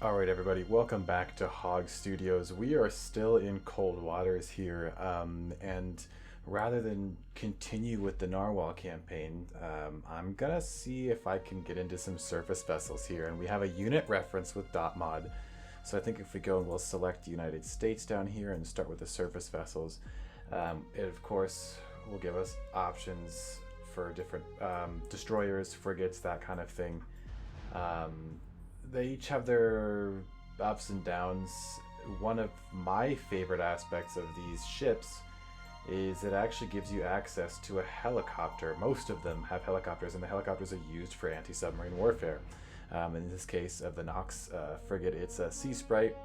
Alright everybody, welcome back to Hog Studios. We are still in cold waters here, and rather than continue with the Narwhal campaign, I'm gonna see if I can get into some surface vessels here, and we have a unit reference with .mod. So I think if we go and we'll select the United States down here and start with the surface vessels, it of course will give us options for different destroyers, frigates, that kind of thing. They each have their ups and downs. One of my favorite aspects of these ships is it actually gives you access to a helicopter. Most of them have helicopters, and the helicopters are used for anti-submarine warfare. In this case of the Knox frigate, it's a Sea Sprite.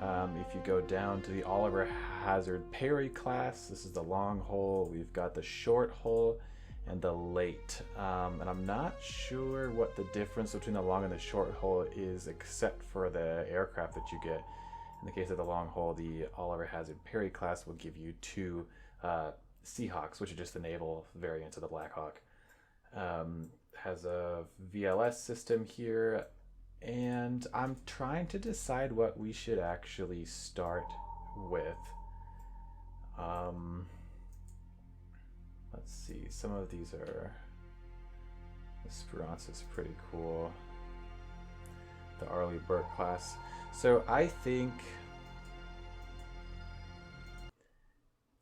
If you go down to the Oliver Hazard Perry class, this is the long hull. We've got the short hull and the late, and I'm not sure what the difference between the long and the short hull is, except for the aircraft that you get. In the case of the long hull, the Oliver Hazard Perry class will give you two Seahawks, which are just the naval variant of the Black Hawk. Has a VLS system here, and I'm trying to decide what we should actually start with. Let's see, some of these are... Esperance is pretty cool. The Arleigh Burke class. So I think...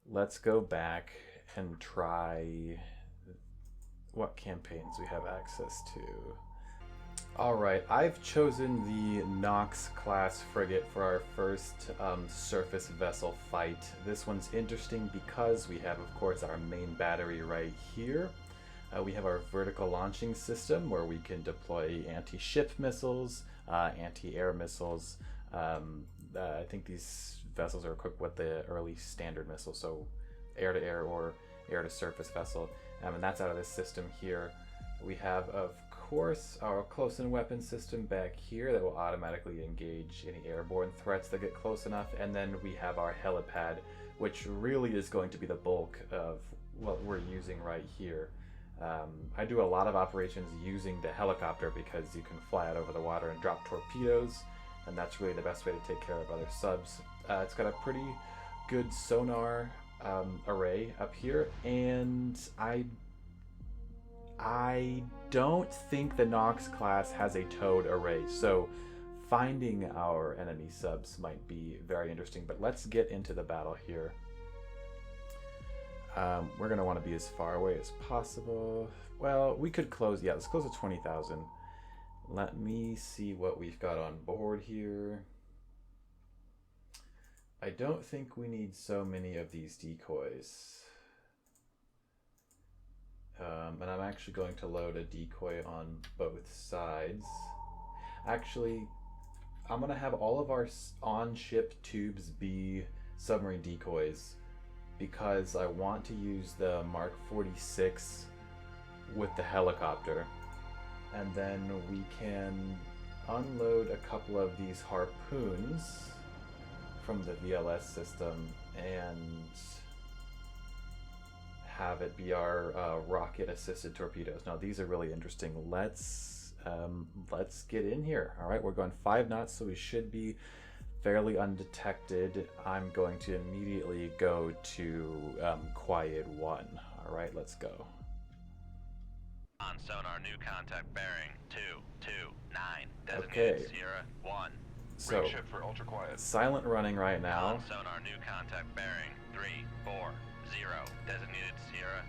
let's go back and try what campaigns we have access to. Alright, I've chosen the Knox-Class Frigate for our first surface vessel fight. This one's interesting because we have, of course, our main battery right here. We have our vertical launching system where we can deploy anti-ship missiles, anti-air missiles. I think these vessels are equipped with the early standard missile, so air-to-air or air-to-surface vessel. And that's out of this system here. We have, of course, our close-in weapon system back here that will automatically engage any airborne threats that get close enough, and then we have our helipad, which really is going to be the bulk of what we're using right here. I do a lot of operations using the helicopter because you can fly out over the water and drop torpedoes, and that's really the best way to take care of other subs. It's got a pretty good sonar array up here, and I don't think the Knox class has a towed array, so finding our enemy subs might be very interesting, but let's get into the battle here. We're going to want to be as far away as possible. Well, we could close, yeah, let's close at 20,000. Let me see what we've got on board here. I don't think we need so many of these decoys. And I'm actually going to load a decoy on both sides. Actually, I'm going to have all of our on-ship tubes be submarine decoys because I want to use the Mark 46 with the helicopter. And then we can unload a couple of these harpoons from the VLS system and have it be our rocket-assisted torpedoes. Now these are really interesting. Let's get in here. All right, we're going 5 knots, so we should be fairly undetected. I'm going to immediately go to Quiet 1. All right, let's go. On sonar, new contact bearing 229. Designated Okay. Sierra 1. So Ship for ultra quiet. silent running right now. On sonar, new contact bearing 340. Designated Sierra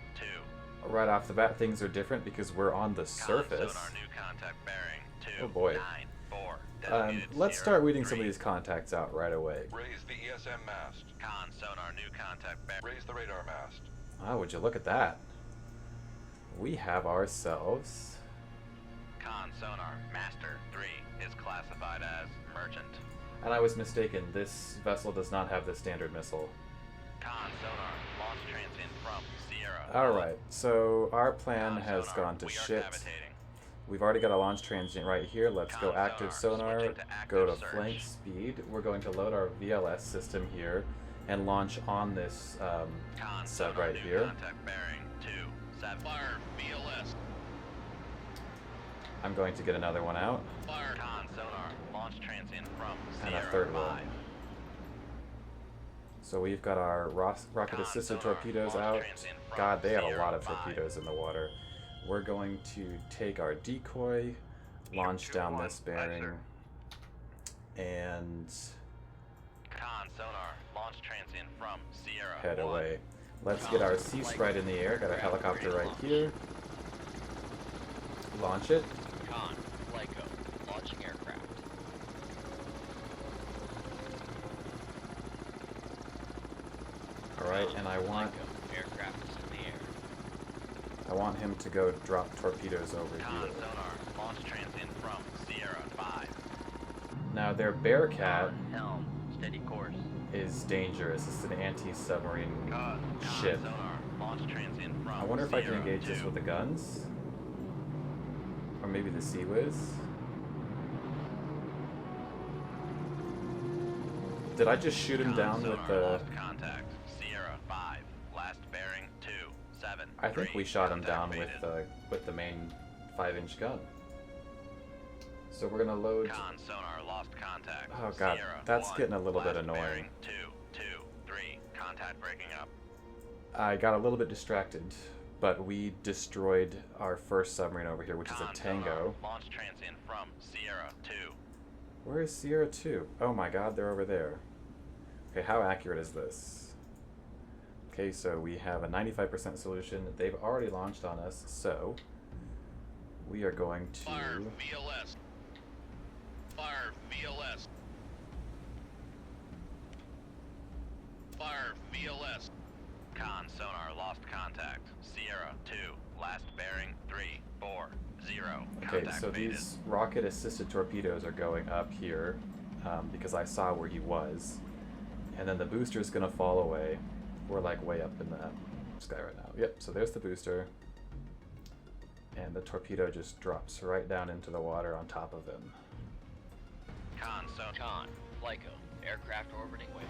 2. Right off the bat, things are different because we're on the surface. Sonar, new contact bearing 294. Oh boy. Let's start reading some of these contacts out right away. Raise the ESM mast. Con sonar, new contact bearing. Raise the radar mast. Oh, would you look at that? We have ourselves... Con sonar, master 3 is classified as merchant. And I was mistaken, this vessel does not have the standard missile. Con sonar, launch transient from Sierra. Alright, so our plan Con has sonar, gone to we are shit. cavitating. We've already got a launch transient right here. Let's go Con active sonar, sonar, switching to active go to search. flank speed. We're going to load our VLS system here and launch on this Con, 7 Con, 7 sub sonar, right new here. contact bearing 2, 7. Fire VLS. I'm going to get another one out. Fire. Con sonar. Launch transient from And a Sierra third 5. one. So we've got our rocket-assisted torpedoes out. God, they had a lot of torpedoes in the water. We're going to take our decoy, launch down this bearing, and Con sonar. Launch transient from Sierra head 1. away. Let's get our Sea Sprite in the air. Got a helicopter right here. Launch it. Con, Flyco, launching aircraft. Alright, and I want Flyco, aircraft is in the air. I want him to go drop torpedoes over Con here. sonar. Launch transient from Sierra 5. Now their Bearcat Helm, steady course. is dangerous. It's an anti-submarine Con ship. sonar. Launch transient from I wonder if I can Sierra engage this 2. with the guns? Or maybe the Sea Whiz? Did I just shoot him Con down with sonar the... lost contact. Sierra 5. Last bearing 27. I think we shot him down Contact with the main 5-inch gun. So we're gonna load... Con sonar lost contact. Oh god, Sierra that's 1, getting a little bit last annoying. bearing 2, 2, 3. Contact breaking up. I got a little bit distracted, but we destroyed our first submarine over here, which is a Con Tango. sonar, launch transient from Sierra 2. Where is Sierra 2? Oh my god, they're over there. Okay, how accurate is this? Okay, so we have a 95% solution. They've already launched on us, so we are going to... Fire VLS. Fire VLS. Fire VLS. Con sonar lost contact. Sierra 2. Last bearing 3, 4, 0. Okay, Contact so faded. these rocket-assisted torpedoes are going up here because I saw where he was. And then the booster's gonna fall away. We're like way up in the sky right now. Yep, so there's the booster. And the torpedo just drops right down into the water on top of him. Con sonar. Con, Flyco, aircraft orbiting way.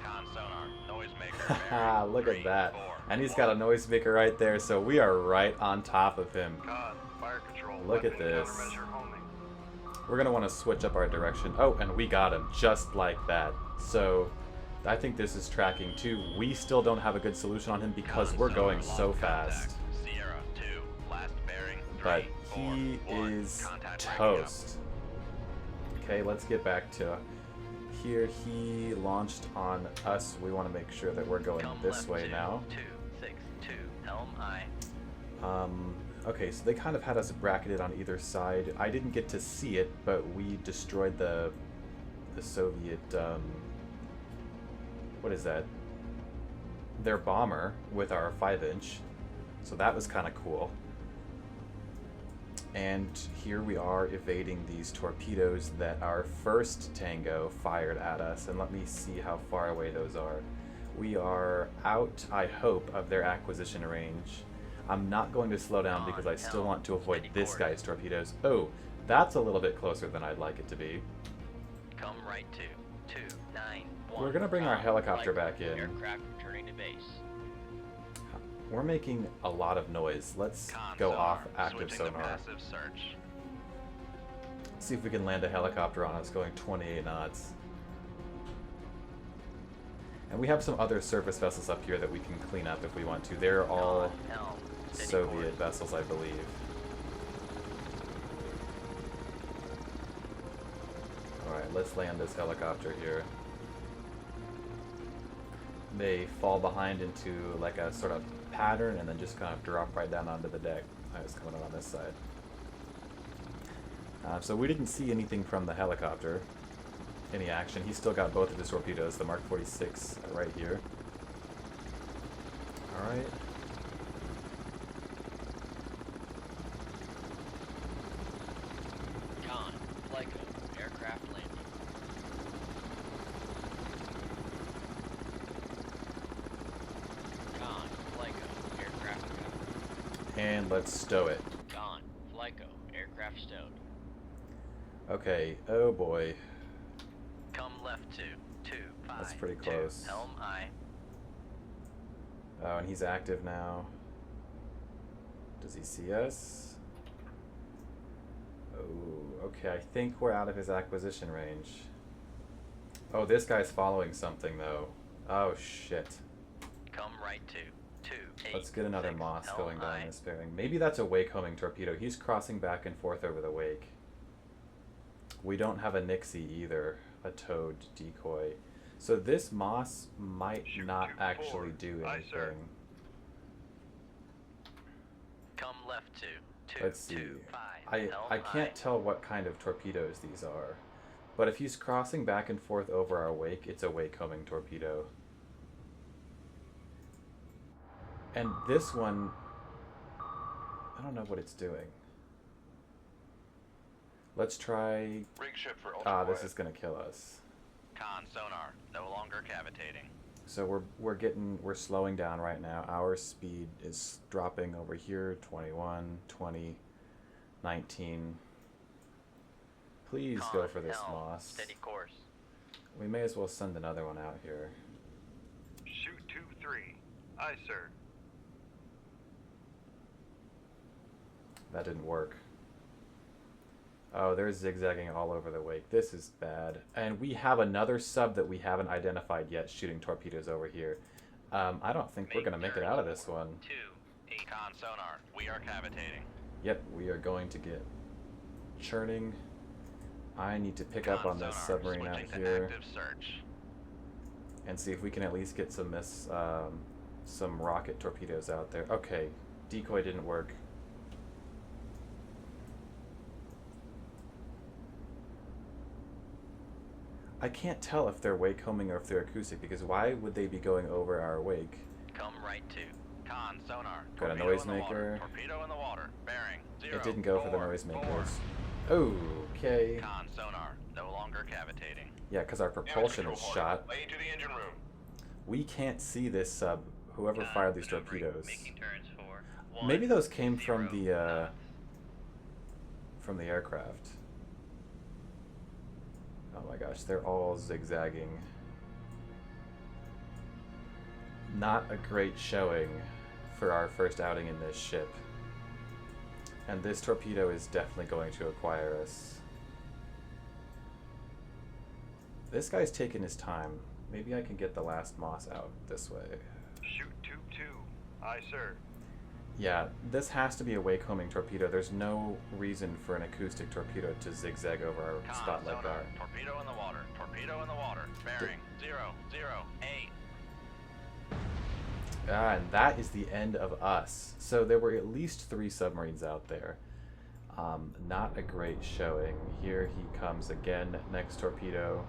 Con sonar. Noisemaker. Haha, bearing look 3, at that. 4, And he's got a noisemaker right there, so we are right on top of him. Con, fire control. Look at weapon this. Countermeasure homing. We're gonna want to switch up our direction. Oh, and we got him just like that. So I think this is tracking too. We still don't have a good solution on him because Con we're sonar going lost so contact. fast. Sierra 2. Last bearing 3, But 4, he 1. is Contact breaking up. toast. Okay, let's get back to here. He launched on us. We want to make sure that we're going Come this left way 2, now. 262, helm I. Okay, so they kind of had us bracketed on either side. I didn't get to see it, but we destroyed the Soviet, what is that? Their bomber with our 5-inch. So that was kind of cool. And here we are evading these torpedoes that our first Tango fired at us. And let me see how far away those are. We are out, I hope, of their acquisition range. I'm not going to slow down because I still want to avoid this guy's torpedoes. Oh, that's a little bit closer than I'd like it to be. Come right 2, 291. We're gonna bring our helicopter back in. Aircraft returning to base. We're making a lot of noise. Let's Con go sonar. off active Switching to sonar. passive search. See if we can land a helicopter on us going 28 knots. And we have some other surface vessels up here that we can clean up if we want to. They're all Con, helm, steady Soviet course. vessels, I believe. Alright, let's land this helicopter here. They fall behind into like a sort of pattern and then just kind of drop right down onto the deck. I was coming out on this side. So we didn't see anything from the helicopter. Any action. He's still got both of his torpedoes, the Mark 46 right here. Alright. Con, Flyco, aircraft landing. Con, Flyco, aircraft recovered. And let's stow it. Con, Flyco, aircraft stowed. Okay, oh boy. Come left 2, 2, 5. That's pretty 2, close. helm I. Oh, and he's active now. Does he see us? Oh, okay. I think we're out of his acquisition range. Oh, this guy's following something, though. Oh, shit. Come right to 2, 8, Let's get another 6, Moss helm going down high. this bearing. Maybe that's a wake-homing torpedo. He's crossing back and forth over the wake. We don't have a Nixie either, a towed decoy. So this Moss might Shoot not 2, actually 4. do Aye, sir. anything. Come left to 2, Let's see. 2, 5, I helm can't high. tell what kind of torpedoes these are. But if he's crossing back and forth over our wake, it's a wake-homing torpedo. And this one, I don't know what it's doing. Let's try... Rig ship for ultra Ah, this quiet. is gonna kill us. Con sonar, no longer cavitating. So we're slowing down right now. Our speed is dropping over here, 21, 20, 19. Please go Con, for this helm, Moss. steady course. We may as well send another one out here. Shoot 2, 3. Aye, sir. That didn't work. Oh, they're zigzagging all over the wake. This is bad. And we have another sub that we haven't identified yet shooting torpedoes over here. I don't think we're going to make it out of this one. 2, 8. Con sonar, we are cavitating. Yep, we are going to get churning. I need to pick up Con on this sonar, submarine out switching to here active search. and see if we can at least get some rocket torpedoes out there. Okay, decoy didn't work. I can't tell if they're wake-homing or if they're acoustic, because why would they be going over our wake? Come right to. Con sonar, Got a torpedo in the water. noisemaker. Torpedo in the water. Bearing 0. It didn't go for the 4, noisemakers. 4. Okay. Con sonar, no longer cavitating. Yeah, because our propulsion is shot. Lane to the engine room. We can't see this sub, whoever Con, fired these maneuvering, torpedoes. Making turns for 1, Maybe those came from 0, from the aircraft. Oh my gosh, they're all zigzagging. Not a great showing for our first outing in this ship. And this torpedo is definitely going to acquire us. This guy's taking his time. Maybe I can get the last Moss out this way. Shoot 2, 2. Aye, sir. Yeah, this has to be a wake-homing torpedo. There's no reason for an acoustic torpedo to zigzag over our Con spot like sonar, that. torpedo in the water. Torpedo in the water. Bearing 0, 0, 8. Ah, and that is the end of us. So there were at least 3 submarines out there. Not a great showing. Here he comes again, next torpedo.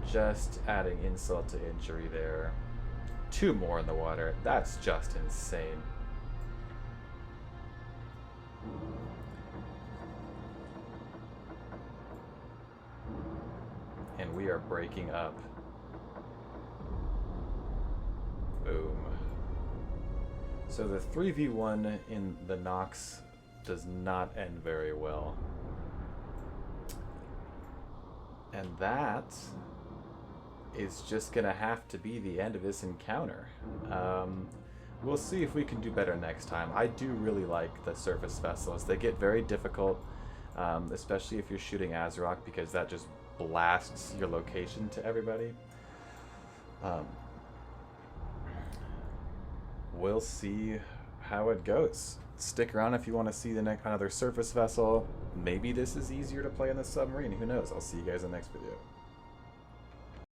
Just adding insult to injury there. 2 more in the water. That's just insane. And we are breaking up. Boom. So the 3v1 in the Knox does not end very well. And that is just gonna have to be the end of this encounter. We'll see if we can do better next time. I do really like the surface vessels. They get very difficult, especially if you're shooting ASROC, because that just blasts your location to everybody. We'll see how it goes. Stick around if you want to see another surface vessel. Maybe this is easier to play in the submarine. Who knows? I'll see you guys in the next video.